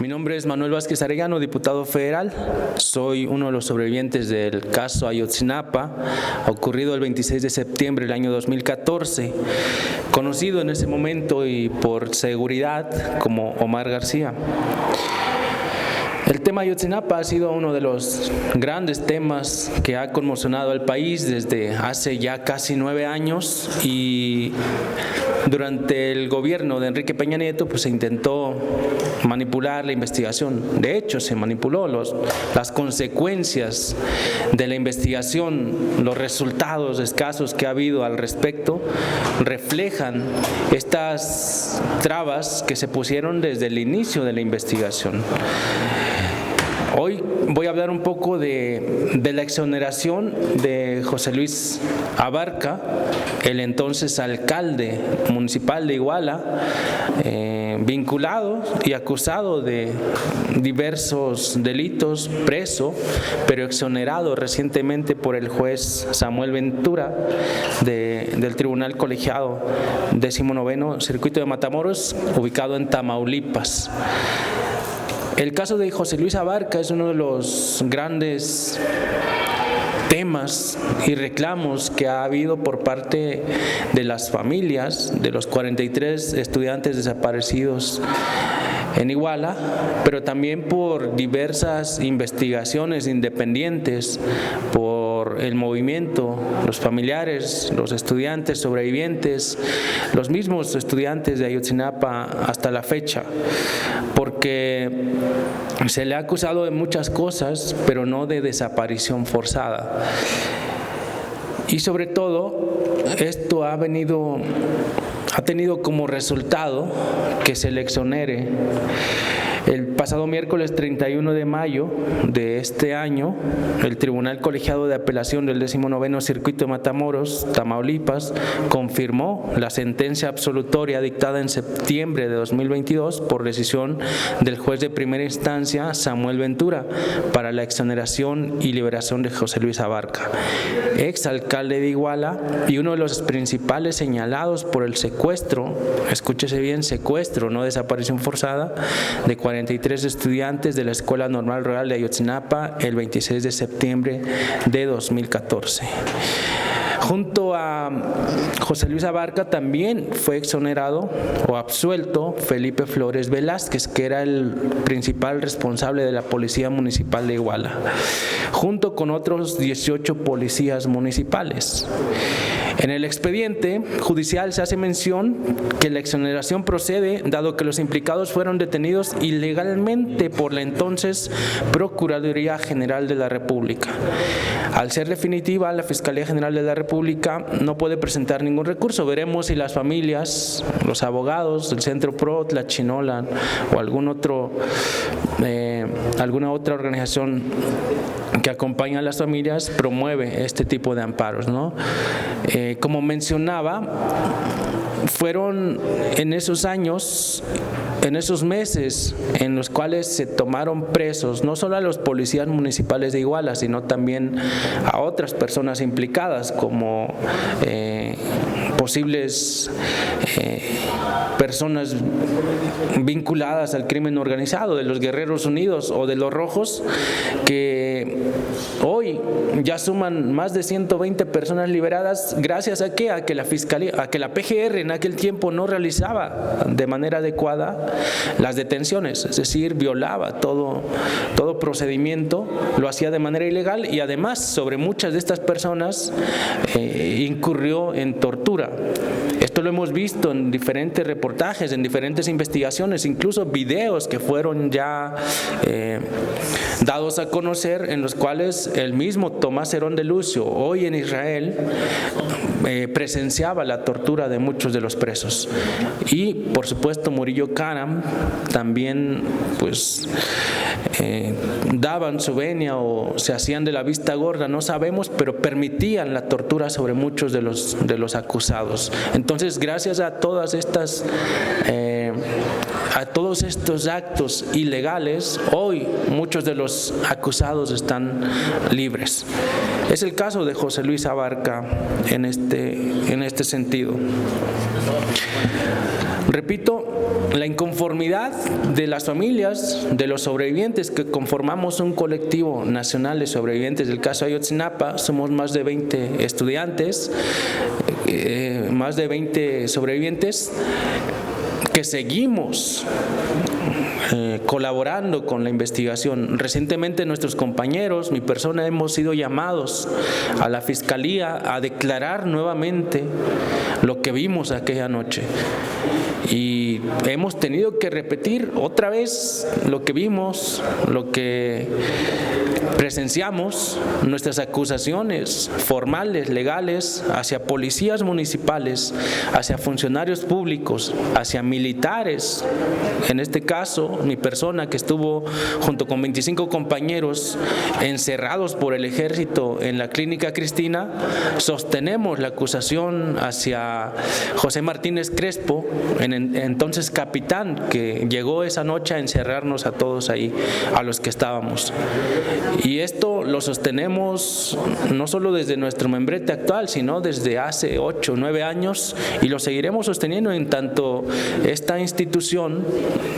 Mi nombre es Manuel Vázquez Arellano, diputado federal. Soy uno de los sobrevivientes del caso Ayotzinapa, ocurrido el 26 de septiembre del año 2014, conocido en ese momento y por seguridad como Omar García. El tema Ayotzinapa ha sido uno de los grandes temas que ha conmocionado al país desde hace ya casi 9 años, y durante el gobierno de Enrique Peña Nieto se intentó manipular la investigación. De hecho, se manipuló las consecuencias de la investigación. Los resultados escasos que ha habido al respecto reflejan estas trabas que se pusieron desde el inicio de la investigación. Hoy voy a hablar un poco de la exoneración de José Luis Abarca, el entonces alcalde municipal de Iguala, vinculado y acusado de diversos delitos, preso, pero exonerado recientemente por el juez Samuel Ventura del Tribunal Colegiado 19º Circuito de Matamoros, ubicado en Tamaulipas. El caso de José Luis Abarca es uno de los grandes temas y reclamos que ha habido por parte de las familias de los 43 estudiantes desaparecidos en Iguala, pero también por diversas investigaciones independientes, por el movimiento, los familiares, los estudiantes sobrevivientes, los mismos estudiantes de Ayotzinapa hasta la fecha, porque se le ha acusado de muchas cosas, pero no de desaparición forzada. Y sobre todo, esto ha tenido como resultado que se le exonere. El pasado miércoles 31 de mayo de este año, el Tribunal Colegiado de Apelación del 19º Circuito de Matamoros, Tamaulipas, confirmó la sentencia absolutoria dictada en septiembre de 2022 por decisión del juez de primera instancia, Samuel Ventura, para la exoneración y liberación de José Luis Abarca, exalcalde de Iguala y uno de los principales señalados por el secuestro, escúchese bien, secuestro, no desaparición forzada, de 43 estudiantes de la Escuela Normal Rural de Ayotzinapa el 26 de septiembre de 2014. Junto a José Luis Abarca también fue exonerado o absuelto Felipe Flores Velázquez, que era el principal responsable de la Policía Municipal de Iguala, junto con otros 18 policías municipales. En el expediente judicial se hace mención que la exoneración procede dado que los implicados fueron detenidos ilegalmente por la entonces Procuraduría General de la República. Al ser definitiva, la Fiscalía General de la República no puede presentar ningún recurso. Veremos si las familias, los abogados, el Centro PRO, la Chinola o alguna otra organización que acompaña a las familias promueve este tipo de amparos, ¿no? Como mencionaba, fueron en esos años, en esos meses en los cuales se tomaron presos no solo a los policías municipales de Iguala, sino también a otras personas implicadas como posibles personas vinculadas al crimen organizado, de los Guerreros Unidos o de los Rojos, que hoy ya suman más de 120 personas liberadas gracias a que la Fiscalía, a que la PGR en aquel tiempo no realizaba de manera adecuada las detenciones, es decir, violaba todo procedimiento, lo hacía de manera ilegal y además sobre muchas de estas personas incurrió en tortura. Esto lo hemos visto en diferentes reportajes, en diferentes investigaciones, incluso videos que fueron ya dados a conocer, en los cuales el mismo Tomás Herón de Lucio, hoy en Israel, presenciaba la tortura de muchos de los presos. Y por supuesto Murillo Karam también daban su venia o se hacían de la vista gorda, no sabemos, pero permitían la tortura sobre muchos de los acusados. Entonces, gracias a todas estas a todos estos actos ilegales, hoy muchos de los acusados están libres. Es el caso de José Luis Abarca en este sentido. Repito, la inconformidad de las familias, de los sobrevivientes que conformamos un colectivo nacional de sobrevivientes del caso Ayotzinapa. Somos más de 20 estudiantes, más de 20 sobrevivientes que seguimos colaborando con la investigación. Recientemente nuestros compañeros, mi persona, hemos sido llamados a la Fiscalía a declarar nuevamente lo que vimos aquella noche. Y hemos tenido que repetir otra vez lo que vimos, lo que presenciamos, nuestras acusaciones formales, legales, hacia policías municipales, hacia funcionarios públicos, hacia militares. En este caso, mi persona, que estuvo junto con 25 compañeros encerrados por el ejército en la Clínica Cristina, sostenemos la acusación hacia José Martínez Crespo, entonces capitán, que llegó esa noche a encerrarnos a todos ahí, a los que estábamos. Y esto lo sostenemos no solo desde nuestro membrete actual, sino desde hace 8 o 9 años, y lo seguiremos sosteniendo en tanto esta institución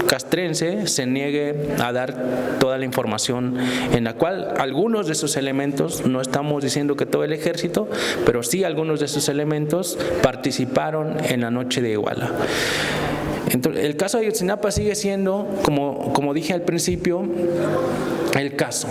castrense se niegue a dar toda la información, en la cual algunos de esos elementos, no estamos diciendo que todo el ejército, pero sí algunos de esos elementos participaron en la noche de Iguala. Entonces, el caso de Ayotzinapa sigue siendo, como dije al principio, el caso.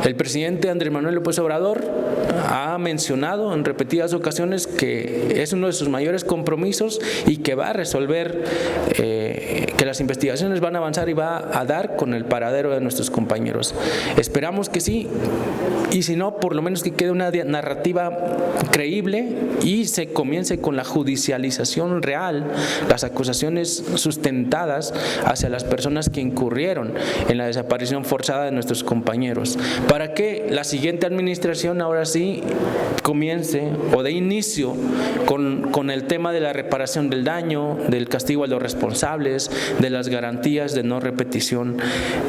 El presidente Andrés Manuel López Obrador ha mencionado en repetidas ocasiones que es uno de sus mayores compromisos y que va a resolver, que las investigaciones van a avanzar y va a dar con el paradero de nuestros compañeros. Esperamos que sí, y si no, por lo menos que quede una narrativa creíble y se comience con la judicialización real, las acusaciones sustentadas hacia las personas que incurrieron en la desaparición forzada de nuestros compañeros, para que la siguiente administración ahora sí comience o dé inicio con el tema de la reparación del daño, del castigo a los responsables, de las garantías de no repetición,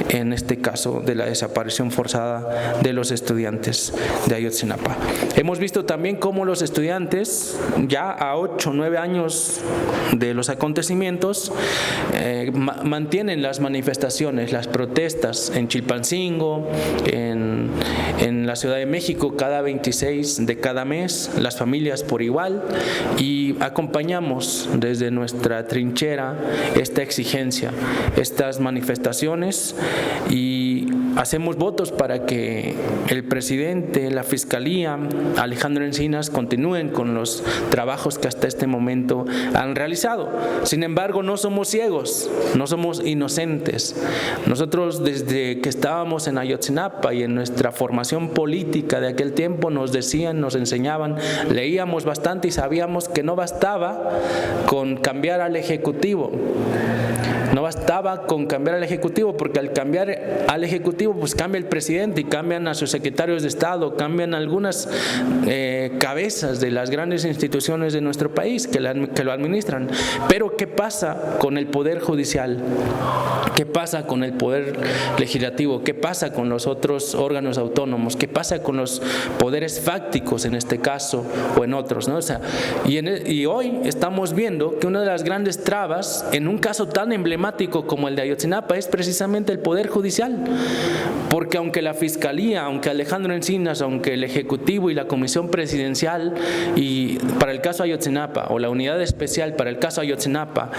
en este caso de la desaparición forzada de los estudiantes de Ayotzinapa. Hemos visto también cómo los estudiantes, ya a 8 o 9 años de los acontecimientos, mantienen las manifestaciones, las protestas en Chilpancingo, en la Ciudad de México, cada 26 de cada mes, las familias por igual, y acompañamos desde nuestra trinchera esta exigencia, estas manifestaciones, y hacemos votos para que el presidente, la Fiscalía, Alejandro Encinas, continúen con los trabajos que hasta este momento han realizado. Sin embargo, no somos ciegos, no somos inocentes. Nosotros, desde que estábamos en Ayotzinapa y en nuestra formación política de aquel tiempo, nos decían, nos enseñaban, leíamos bastante y sabíamos que no bastaba con cambiar al Ejecutivo. No bastaba con cambiar al Ejecutivo, porque al cambiar al Ejecutivo pues cambia el presidente y cambian a sus secretarios de Estado, cambian algunas cabezas de las grandes instituciones de nuestro país que lo administran. Pero ¿qué pasa con el Poder Judicial? ¿Qué pasa con el Poder Legislativo? ¿Qué pasa con los otros órganos autónomos? ¿Qué pasa con los poderes fácticos en este caso o en otros, ¿no? O sea, y hoy estamos viendo que una de las grandes trabas en un caso tan emblemático como el de Ayotzinapa es precisamente el Poder Judicial, porque aunque la Fiscalía, aunque Alejandro Encinas, aunque el Ejecutivo y la Comisión Presidencial y para el caso Ayotzinapa o la Unidad Especial para el caso Ayotzinapa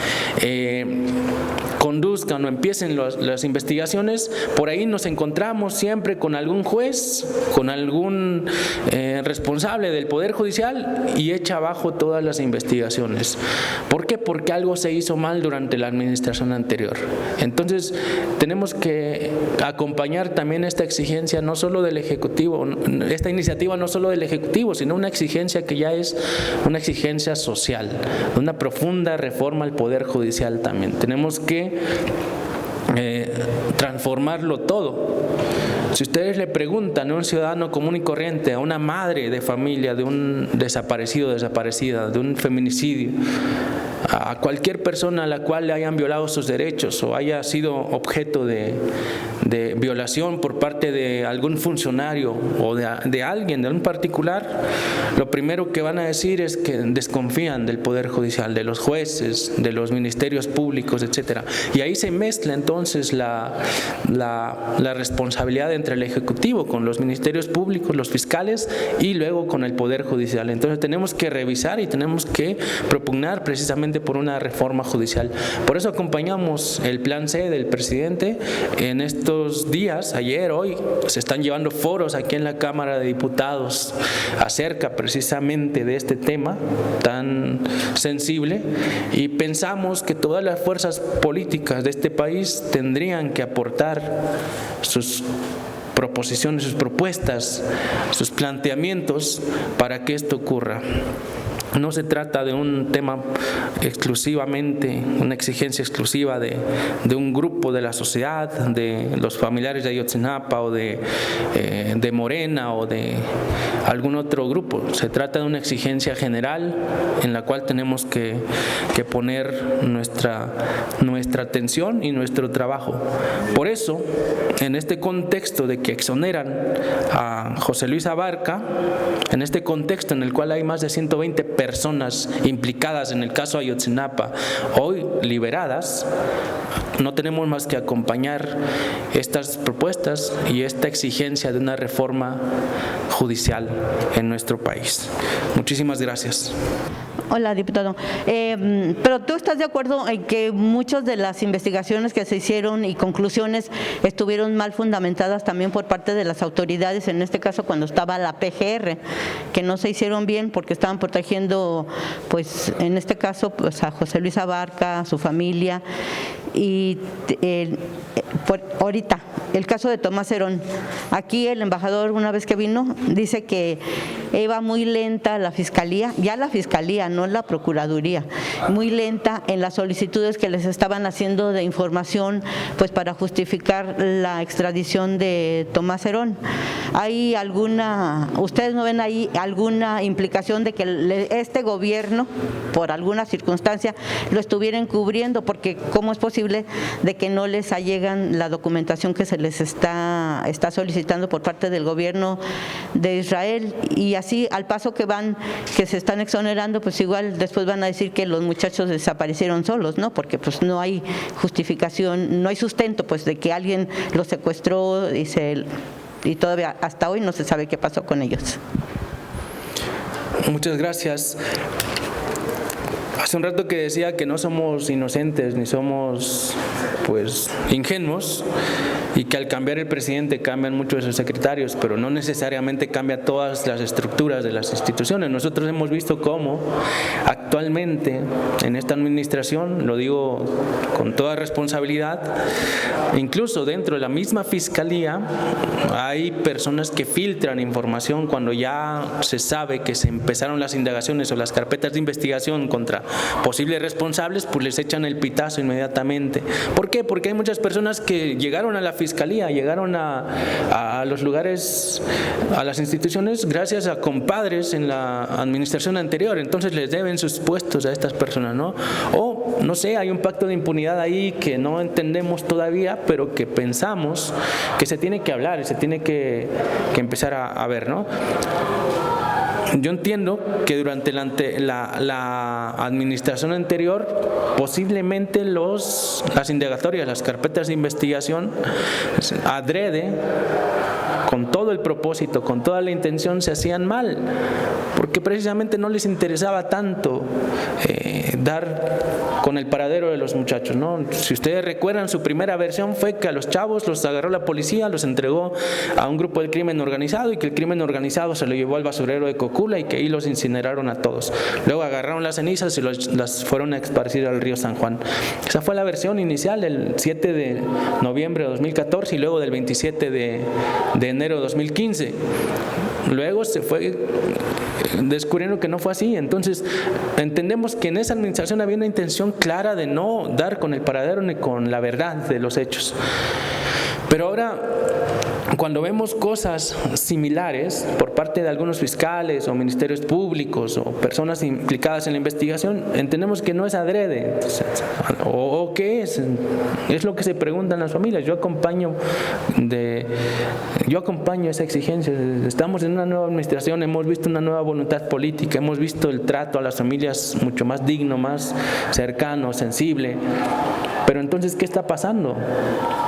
conduzcan o empiecen las investigaciones, por ahí nos encontramos siempre con algún juez, con algún responsable del Poder Judicial y echa abajo todas las investigaciones. ¿Por qué? Porque algo se hizo mal durante la administración anterior. Entonces, tenemos que acompañar también esta exigencia no solo del Ejecutivo, esta iniciativa no solo del Ejecutivo, sino una exigencia que ya es una exigencia social, una profunda reforma al Poder Judicial también. Tenemos que transformarlo todo. Si ustedes le preguntan a un ciudadano común y corriente, a una madre de familia de un desaparecido o desaparecida, de un feminicidio, a cualquier persona a la cual le hayan violado sus derechos o haya sido objeto de violación por parte de algún funcionario o de alguien, de un particular, lo primero que van a decir es que desconfían del Poder Judicial, de los jueces, de los ministerios públicos, etcétera. Y ahí se mezcla entonces la responsabilidad entre el Ejecutivo con los ministerios públicos, los fiscales y luego con el Poder Judicial. Entonces tenemos que revisar y tenemos que propugnar precisamente por una reforma judicial. Por eso acompañamos el plan C del presidente. En estos días, ayer, hoy, se están llevando foros aquí en la Cámara de Diputados acerca precisamente de este tema tan sensible, y pensamos que todas las fuerzas políticas de este país tendrían que aportar sus proposiciones, sus propuestas, sus planteamientos para que esto ocurra. No se trata de un tema exclusivamente, una exigencia exclusiva de un grupo de la sociedad, de los familiares de Ayotzinapa o de Morena o de algún otro grupo. Se trata de una exigencia general en la cual tenemos que poner nuestra atención y nuestro trabajo. Por eso, en este contexto de que exoneran a José Luis Abarca, en este contexto en el cual hay más de 120 personas implicadas en el caso Ayotzinapa, hoy liberadas, no tenemos más que acompañar estas propuestas y esta exigencia de una reforma judicial en nuestro país. Muchísimas gracias. Hola, diputado. Pero ¿tú estás de acuerdo en que muchas de las investigaciones que se hicieron y conclusiones estuvieron mal fundamentadas también por parte de las autoridades, en este caso cuando estaba la PGR, que no se hicieron bien porque estaban protegiendo, pues en este caso, pues a José Luis Abarca, a su familia? Y ahorita, el caso de Tomás Herón, aquí el embajador, una vez que vino, dice que iba muy lenta la Fiscalía, ya la Fiscalía, no la Procuraduría, muy lenta en las solicitudes que les estaban haciendo de información, pues para justificar la extradición de Tomás Herón. ¿Hay alguna, ustedes no ven ahí alguna implicación de que este gobierno, por alguna circunstancia, lo estuviera encubriendo? Porque ¿cómo es posible de que no les allegan la documentación que se les está solicitando por parte del gobierno de Israel? Y así, al paso que van, que se están exonerando, pues igual después van a decir que los muchachos desaparecieron solos, ¿no? Porque pues no hay justificación, no hay sustento pues de que alguien los secuestró y todavía hasta hoy no se sabe qué pasó con ellos. Muchas gracias. Hace un rato que decía que no somos inocentes ni somos pues ingenuos, y que al cambiar el presidente cambian muchos de sus secretarios, pero no necesariamente cambia todas las estructuras de las instituciones. Nosotros hemos visto cómo actualmente en esta administración, lo digo con toda responsabilidad, incluso dentro de la misma Fiscalía hay personas que filtran información cuando ya se sabe que se empezaron las indagaciones o las carpetas de investigación contra posibles responsables, pues les echan el pitazo inmediatamente. ¿Por qué? Porque hay muchas personas que llegaron a la Fiscalía, llegaron a los lugares, a las instituciones gracias a compadres en la administración anterior, entonces les deben sus puestos a estas personas, ¿no? O, no sé, hay un pacto de impunidad ahí que no entendemos todavía, pero que pensamos que se tiene que hablar y se tiene que empezar a ver, ¿no? Yo entiendo que durante la administración anterior, posiblemente las indagatorias, las carpetas de investigación, adrede, con todo el propósito, con toda la intención, se hacían mal, porque precisamente no les interesaba tanto dar con el paradero de los muchachos, ¿no? Si ustedes recuerdan, su primera versión fue que a los chavos los agarró la policía, los entregó a un grupo del crimen organizado y que el crimen organizado se lo llevó al basurero de Cocula y que ahí los incineraron a todos. Luego agarraron las cenizas y las fueron a esparcir al río San Juan. Esa fue la versión inicial del 7 de noviembre de 2014 y luego del 27 de enero de 2015. Luego se fue descubriendo que no fue así. Entonces entendemos que en esa administración había una intención clara de no dar con el paradero ni con la verdad de los hechos. Pero ahora cuando vemos cosas similares por parte de algunos fiscales o ministerios públicos o personas implicadas en la investigación, entendemos que no es adrede. ¿O qué es? Es lo que se preguntan las familias. Yo acompaño esa exigencia. Estamos en una nueva administración, hemos visto una nueva voluntad política, hemos visto el trato a las familias mucho más digno, más cercano, sensible. Pero entonces, ¿qué está pasando?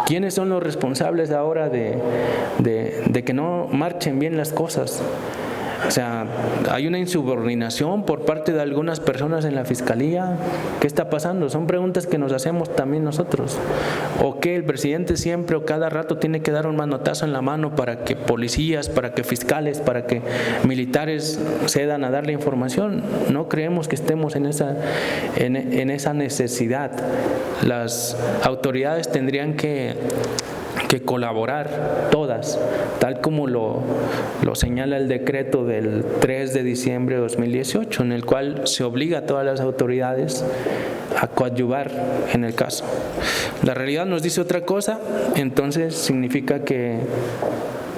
¿Quiénes son los responsables ahora de que no marchen bien las cosas? O sea, hay una insubordinación por parte de algunas personas en la Fiscalía. ¿Qué está pasando? Son preguntas que nos hacemos también nosotros. ¿O que el presidente siempre o cada rato tiene que dar un manotazo en la mano para que policías, para que fiscales, para que militares cedan a darle información? No creemos que estemos en esa necesidad. Las autoridades tendrían que colaborar todas, tal como lo señala el decreto del 3 de diciembre de 2018, en el cual se obliga a todas las autoridades a coadyuvar en el caso. La realidad nos dice otra cosa, entonces significa que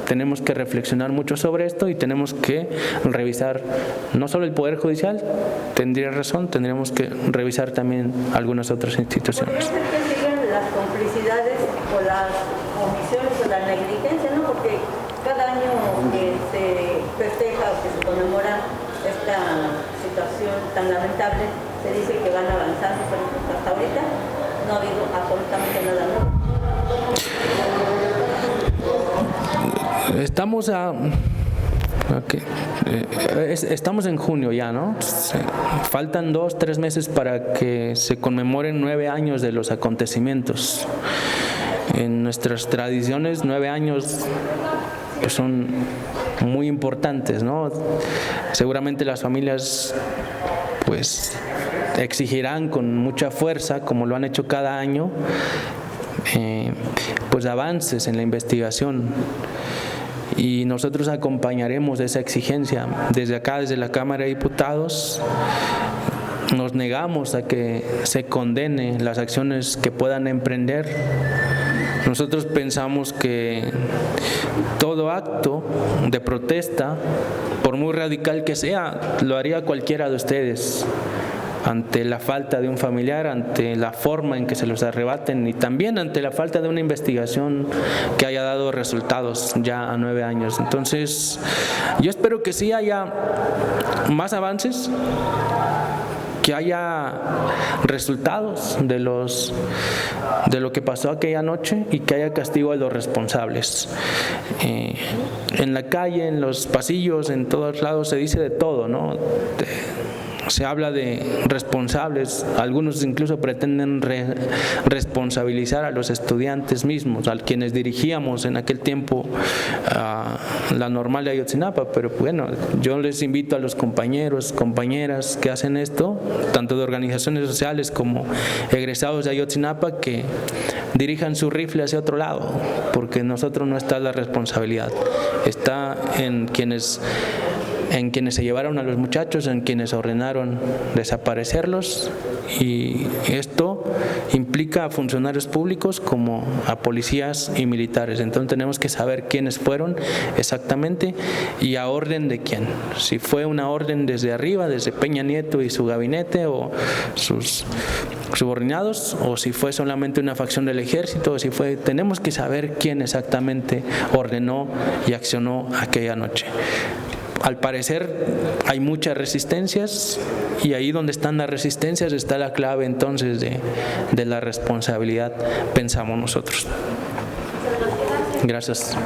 tenemos que reflexionar mucho sobre esto y tenemos que revisar no solo el Poder Judicial, tendría razón, tendríamos que revisar también algunas otras instituciones. ¿Podría ser que sigan las complicidades o las omisiones o la negligencia, ¿no? Porque cada año que se festeja o que se conmemora esta situación tan lamentable, se dice que van avanzando, pero hasta ahorita no ha habido absolutamente nada nuevo. Estamos en junio ya, ¿no? Faltan 2-3 meses para que se conmemoren 9 años de los acontecimientos. En nuestras tradiciones, 9 años pues son muy importantes, ¿no? Seguramente las familias pues exigirán con mucha fuerza, como lo han hecho cada año, pues avances en la investigación. Y nosotros acompañaremos esa exigencia. Desde acá, desde la Cámara de Diputados, nos negamos a que se condene las acciones que puedan emprender. Nosotros pensamos que todo acto de protesta, por muy radical que sea, lo haría cualquiera de ustedes ante la falta de un familiar, ante la forma en que se los arrebaten y también ante la falta de una investigación que haya dado resultados ya a 9 años. Entonces, yo espero que sí haya más avances, que haya resultados de lo que pasó aquella noche y que haya castigo a los responsables. En la calle, en los pasillos, en todos lados se dice de todo, ¿no? Se habla de responsables, algunos incluso pretenden responsabilizar a los estudiantes mismos, a quienes dirigíamos en aquel tiempo la normal de Ayotzinapa, pero bueno, yo les invito a los compañeros, compañeras que hacen esto, tanto de organizaciones sociales como egresados de Ayotzinapa, que dirijan su rifle hacia otro lado, porque en nosotros no está la responsabilidad, está en quienes se llevaron a los muchachos, en quienes ordenaron desaparecerlos, y esto implica a funcionarios públicos como a policías y militares. Entonces tenemos que saber quiénes fueron exactamente y a orden de quién. Si fue una orden desde arriba, desde Peña Nieto y su gabinete o sus subordinados, o si fue solamente una facción del ejército, o si fue, tenemos que saber quién exactamente ordenó y accionó aquella noche. Al parecer hay muchas resistencias y ahí donde están las resistencias está la clave entonces de la responsabilidad, pensamos nosotros. Gracias.